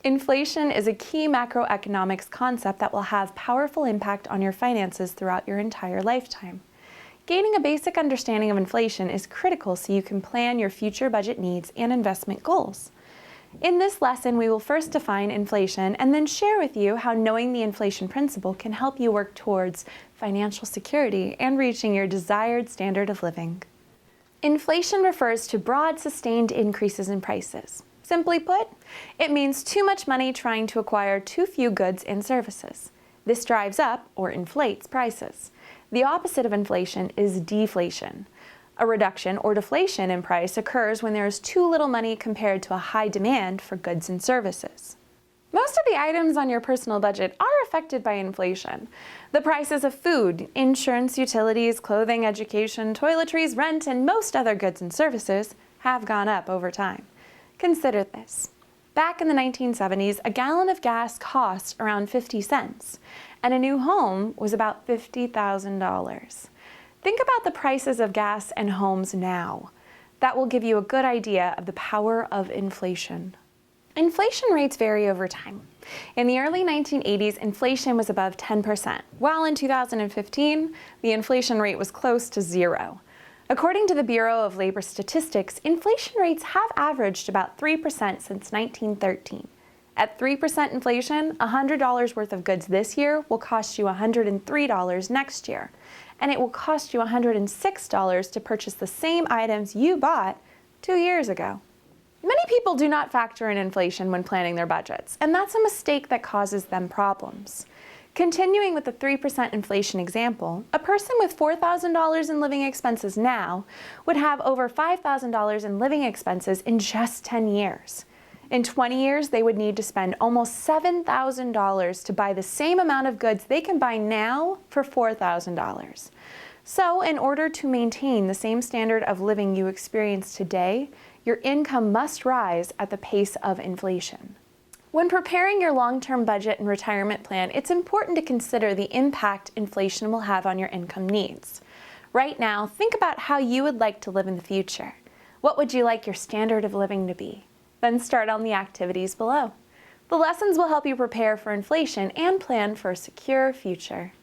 Inflation is a key macroeconomics concept that will have powerful impact on your finances throughout your entire lifetime. Gaining a basic understanding of inflation is critical so you can plan your future budget needs and investment goals. In this lesson, we will first define inflation and then share with you how knowing the inflation principle can help you work towards financial security and reaching your desired standard of living. Inflation refers to broad, sustained increases in prices. Simply put, it means too much money trying to acquire too few goods and services. This drives up, or inflates, prices. The opposite of inflation is deflation. A reduction or deflation in price occurs when there is too little money compared to a high demand for goods and services. Most of the items on your personal budget are affected by inflation. The prices of food, insurance, utilities, clothing, education, toiletries, rent, and most other goods and services have gone up over time. Consider this. Back in the 1970s, a gallon of gas cost around 50 cents, and a new home was about $50,000. Think about the prices of gas and homes now. That will give you a good idea of the power of inflation. Inflation rates vary over time. In the early 1980s, inflation was above 10%, while in 2015, the inflation rate was close to zero. According to the Bureau of Labor Statistics, inflation rates have averaged about 3% since 1913. At 3% inflation, $100 worth of goods this year will cost you $103 next year, and it will cost you $106 to purchase the same items you bought 2 years ago. Many people do not factor in inflation when planning their budgets, and that's a mistake that causes them problems. Continuing with the 3% inflation example, a person with $4,000 in living expenses now would have over $5,000 in living expenses in just 10 years. In 20 years, they would need to spend almost $7,000 to buy the same amount of goods they can buy now for $4,000. So, in order to maintain the same standard of living you experience today, your income must rise at the pace of inflation. When preparing your long-term budget and retirement plan, it's important to consider the impact inflation will have on your income needs. Right now, think about how you would like to live in the future. What would you like your standard of living to be? Then start on the activities below. The lessons will help you prepare for inflation and plan for a secure future.